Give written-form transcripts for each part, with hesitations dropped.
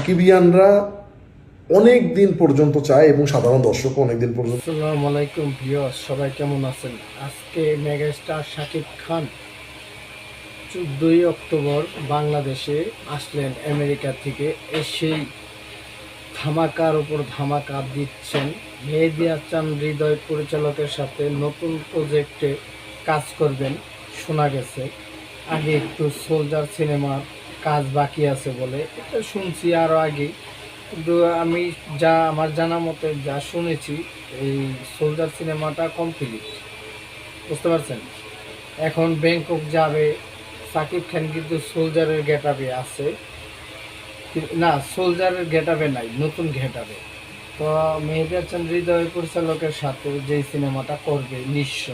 সাকিবিয়ানরা অনেক দিন পর্যন্ত চায় এবং সাধারণ দর্শক অনেক দিন পর্যন্ত। আসসালামু আলাইকুম ভিউয়ার্স, সবাই কেমন আছেন? আজকে মেগাস্টার শাকিব খান 14ই অক্টোবর বাংলাদেশে আসলেন আমেরিকা থেকে। এসেই ধামাকার উপর ধামাকা দিচ্ছেন। মেহেদী হাসান হৃদয় পরিচালকের সাথে নতুন প্রজেক্টে কাজ করবেন শোনা গেছে। আগে একটু সোলজার সিনেমার কাজ বাকি আছে বলে এটা শুনছি আরও আগে, কিন্তু আমি আমার জানা মতে যা শুনেছি, এই সোলজার সিনেমাটা কমপ্লিট, বুঝতে পারছেন? এখন ব্যাংকক যাবে। সাকিব খান কিন্তু সোলজারের গেটআপে আছে, না সোলজারের গেটআপে নাই, নতুন গেটআপে। তো মেহেদী হাসান হৃদয় পরিচালকের সাথে যে সিনেমাটা করবে নিঃস্ব,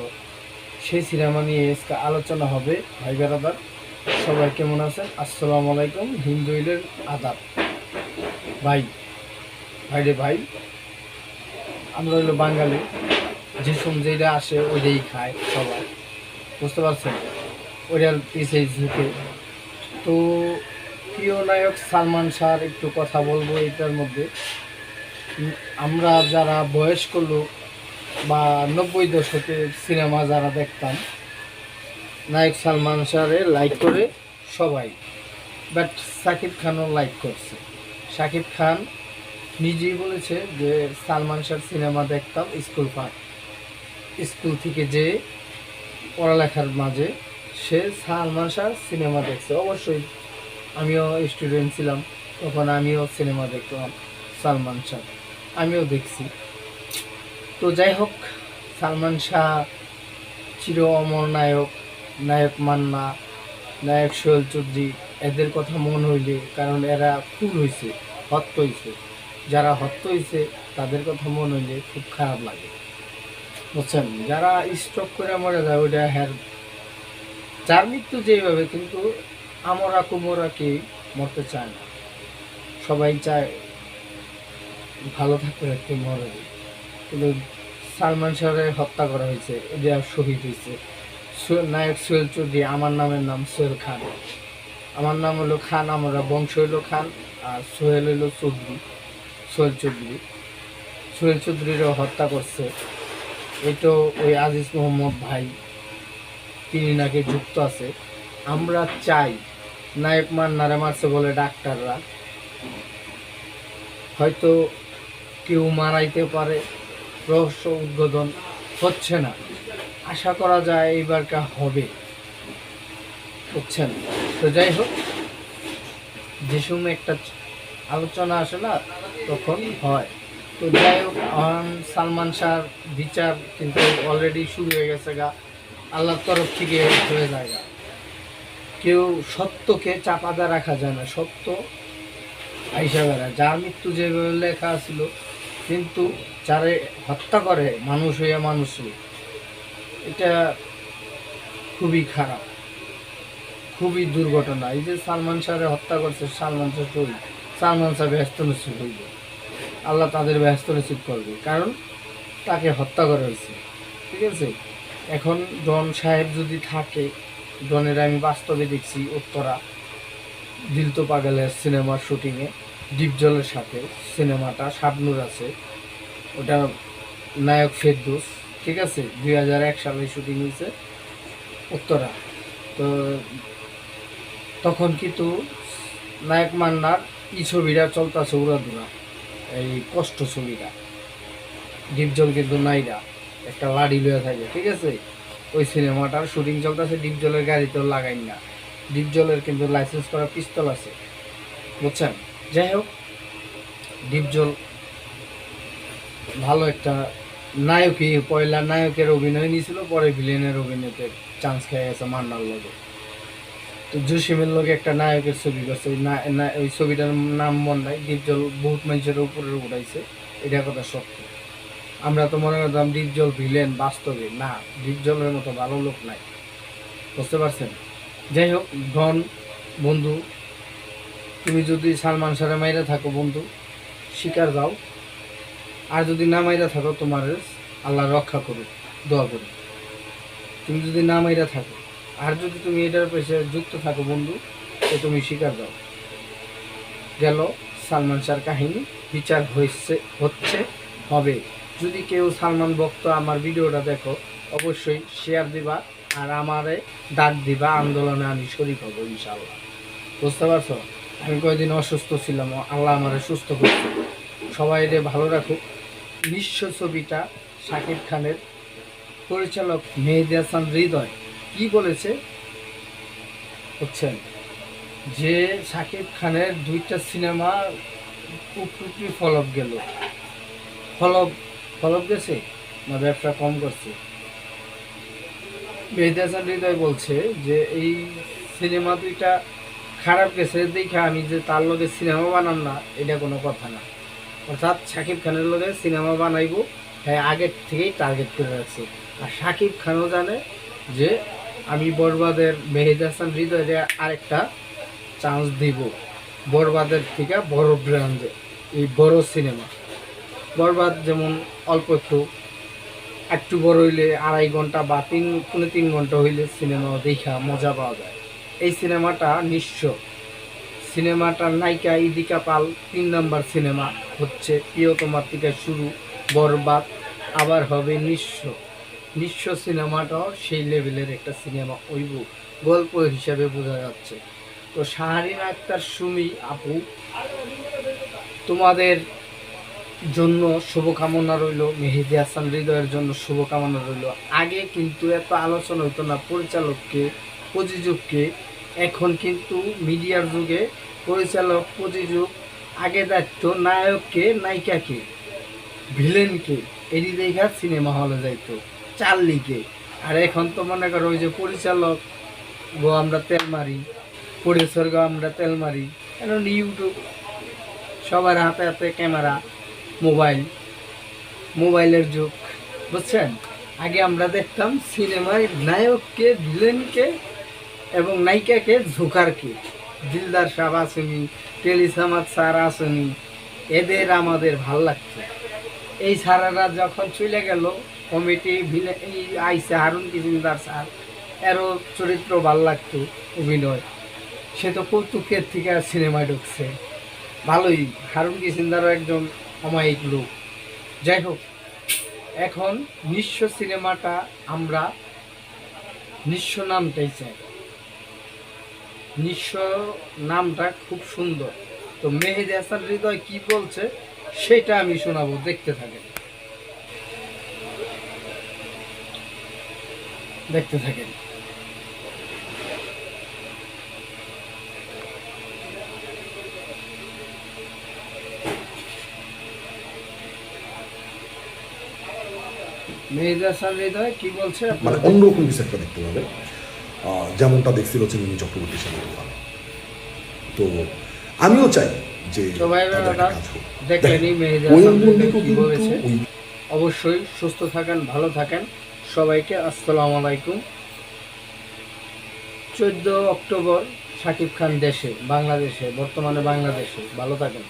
সেই সিনেমা নিয়ে আজকে আলোচনা হবে। ভাই বেরাদার সবাই কেমন আছেন? আসসালামু আলাইকুম, হিন্দু ইলের আদাব। ভাই ভাইরে ভাই, আমরা হইলো বাঙালি, যে যেটা আসে ওইটাই খায় সবাই, বুঝতে পারছেন? ওইটার পিছিয়ে ঝুঁকে। তো প্রিয় নায়ক সালমান শাহর একটু কথা বলবো এটার মধ্যে। আমরা যারা বয়স্ক লোক বা 90 দশকের সিনেমা যারা দেখতাম, নায়ক সালমান শাহরে লাইক করে সবাই, বাট সাকিব খানও লাইক করছে। সাকিব খান নিজেই বলেছে যে সালমান শাহর সিনেমা দেখতাম স্কুল থেকে যে পড়ালেখার মাঝে সে সালমান শাহর সিনেমা দেখছে। অবশ্যই আমিও স্টুডেন্ট ছিলাম, তখন আমিও সিনেমা দেখতাম সালমান শাহ, আমিও দেখছি। তো যাই হোক, সালমান শাহ চির অমর নায়ক, নায়ক মান্না, নায়ক সোহেল চৌধুরী, এদের কথা মন হইলে, কারণ এরা খুন হয়েছে, হত্যা হয়েছে, যারা হত্যা হয়েছে তাদের কথা মন হইলে খুব খারাপ লাগে, বুঝছেন? যারা স্ট্রোক করে মরে যায় ওইটা হ্যার, যার মৃত্যু যেভাবে, কিন্তু আমরা কুমোরা কি মরতে চায় না, সবাই চায় ভালো থাকতে থাকতে মরে যায়। কিন্তু সালমান শাহরে হত্যা করা হয়েছে, এটা শহীদ হয়েছে নায়ক সোহেল চৌধুরী। আমার নামের নাম সোহেল খান, আমার নাম হলো খান, আমরা বংশ হইলো খান, আর সোহেল হইলো চৌধুরী, সোহেল চৌধুরী। সোহেল চৌধুরীরও হত্যা করছে, এটা ওই আজিজ মোহাম্মদ ভাই, তিনি নাকি যুক্ত আছে। আমরা চাই, নায়ক মান্নারে মারছে বলে ডাক্তাররা, হয়তো কেউ মারাইতে পারে, রহস্য উদ্বোধন হচ্ছে না, আশা করা যায় এইবারটা হবে, বুঝছেন? তো যাই হোক, যে সময় একটা আলোচনা আসে না তখন হয়। তো যাই হোক, সালমান শাহর বিচার কিন্তু অলরেডি শুরু হয়ে গেছে গা, আল্লাহর তরফ থেকে হয়ে যায় গা। কেউ সত্যকে চাপাদা রাখা যায় না, সত্য আইসা বেড়ায়। যার মৃত্যু যেভাবে লেখা ছিল, কিন্তু যারে হত্যা করে মানুষ হইয়া মানুষ, এটা খুবই খারাপ, খুবই দুর্ঘটনা। এই যে সালমান শাহরে হত্যা করছে, সালমান শাহ শহীদ, সালমান শাহ ব্যস্ত নসিব হইবে, আল্লাহ তাদের ব্যস্ত নসিব করবে, কারণ তাকে হত্যা করা হয়েছে, ঠিক আছে? এখন ডন সাহেব যদি থাকে, ডনের আমি বাস্তবে দেখছি উত্তরা দিল তো পাগলের সিনেমার শুটিংয়ে ডিপজলের সাথে, সিনেমাটা শাবনূর আছে, ওটা নায়ক ফেরদৌস, ঠিক আছে? 2001 সালে শুটিং হয়েছে উত্তরা। তো তখন কিন্তু নায়ক মান্নার ছবিটা চলতেছে উড়াধুরা, এই কষ্ট ছবিটা, ডিপজল কিন্তু নাইরা একটা লাড়ি লয়ে থাকে, ঠিক আছে? ওই সিনেমাটার শুটিং চলতেছে, ডিপজলের গাড়িতেও লাগাই না, ডিপজলের কিন্তু লাইসেন্স করা পিস্তল আছে, বুঝছেন? যাই হোক, ডিপজল ভালো একটা নায়কই, পয়লা নায়কের অভিনয় নিয়েছিল, পরে ভিলেনের অভিনয়তে চান্স খেয়ে গেছে মান্নার লগে। তো জসিমের লগে একটা নায়কের ছবি করছে, ওই ছবিটার নাম মনে নাই, ডিপজল বহুত মানুষের উপরে উঠাইছে, এটা কথা সত্য। আমরা তো মনে করতাম ডিপজল ভিলেন, বাস্তবে না, ডিপজলের মতো ভালো লোক নাই, বুঝতে পারছেন? যাই হোক, ডন বন্ধু, তুমি যদি সালমান শাহরে মাইরা থাকো বন্ধু, শিকার যাও, আর যদি না মাইরা থাকো তোমার আল্লাহ রক্ষা করুক, দোয়া করি। তুমি যদি না মাইরা থাকো, আর যদি তুমি এটার পেছনে যুক্ত থাকো বন্ধু, তো তুমি শিকার যাও। গেল সালমান শাহর কাহিনী বিচার হচ্ছে হবে। যদি কেউ সালমান ভক্ত আমার ভিডিওটা দেখো, অবশ্যই শেয়ার দিবা আর আমারে ডাক দিবা, আন্দোলনে আমি শরীক হবো ইনশাআল্লাহ। বুঝতে পারছো? আমি কয়েকদিন অসুস্থ ছিলাম, আল্লাহ আমারে সুস্থ করছে। সবাই রে ভালো রাখুক। নিঃস্ব ছবিটা শাকিব খানের পরিচালক মেহেদী হাসান হৃদয় কি বলেছে বুঝছেন, যে শাকিব খানের 2টা সিনেমা উপরি ফলপ গেল, ফলপ ফলপ গেছে না ব্যবসা কম করছে। মেহেদী হাসান হৃদয় বলছে যে এই সিনেমা 2টা খারাপ গেছে দেখে আমি যে তার লগে সিনেমা বানাম না, এটা কোনো কথা না। অর্থাৎ শাকিব খানের লগে সিনেমা বানাইবো হ্যাঁ আগের থেকেই টার্গেট করে রাখছে। আর শাকিব খানও জানে যে আমি বরবাদের মেহেদী হাসান হৃদয়ে আরেকটা চান্স দিব, বরবাদের থেকে বড় ব্র্যান্ডে এই বড় সিনেমা। বরবাদ যেমন অল্প একটু বড় হইলে 2.5 ঘন্টা বা 3 ঘন্টা হইলে সিনেমা দেখা মজা পাওয়া যায়। এই সিনেমাটা নিঃস্ব, সিনেমাটার নায়িকা ইদিকা পাল 3 নাম্বার সিনেমা হচ্ছে প্রিয়তমার থেকে শুরু, বরবাদ আবার হবে নিঃস্ব। নিঃস্ব সিনেমাটাও সেই লেভেলের একটা সিনেমা ওইব, গল্প হিসাবে বোঝা যাচ্ছে। তো শাহরিন আক্তার সুমি আপু, তোমাদের জন্য শুভকামনা রইল, মেহেদী হাসান হৃদয়ের জন্য শুভকামনা রইল। আগে কিন্তু এত আলোচনা হতো না পরিচালককে প্রযোজককে, এখন কিন্তু মিডিয়ার যুগে পরিচালক প্রযোজক আগে দেখতো নায়ককে নায়িকাকে ভিলেনকে, এটি দেখা সিনেমা হলে যাইতো চার্লিকে। আর এখন তো মনে করো ওই যে পরিচালক গো আমরা তেল মারি, প্রডিউসার গো আমরা তেল মারি, এখন ইউটিউব, সবার হাতে হাতে ক্যামেরা, মোবাইলের যুগ বুঝছেন। আগে আমরা দেখতাম সিনেমায় নায়ককে ভিলেনকে এবং নায়িকাকে জোকারকে, দিলদার সাহ আসেনি, টেলিসামাদ স্যার আসেনি, এদের আমাদের ভাল লাগতো। এই স্যারেরা যখন চলে গেল কমিটি এই আইসে হারুন কিশিনদার স্যার, এরও চরিত্র ভাল লাগতো অভিনয়, সে তো কৌতুকের থেকে সিনেমায় ঢুকছে ভালোই। হারুন কিশিনদারও একজন অমায়িক লোক। যাই হোক, এখন নিঃস্ব সিনেমাটা আমরা নিঃস্ব নামটাই চাই, নিঃস্ব নামটা খুব সুন্দর। তো মেহেদী হাসান হৃদয় কি বলছে সেটা আমি শোনাবো, দেখতে থাকেন। মেহেদী হাসান হৃদয় কি বলছে মানে অন্যরকম কিছু একটা দেখতে পাবে, যেমনটা দেখছিল হচ্ছে মিমি চক্রবর্তীর সাথে। তো আমিও চাই যে তো ভাই তাদের একটা কাজ হোক। দেখলেনি মেহেদী ওই হাসান হৃদয় বন্ধুকে কি কিন্তু বলেছে। ওই- অবশ্যই সুস্থ থাকেন, ভালো থাকেন, সবাইকে আসসালামু আলাইকুম। 14 অক্টোবর শাকিব খান দেশে, বাংলাদেশে, বর্তমানে বাংলাদেশে। ভালো থাকেন।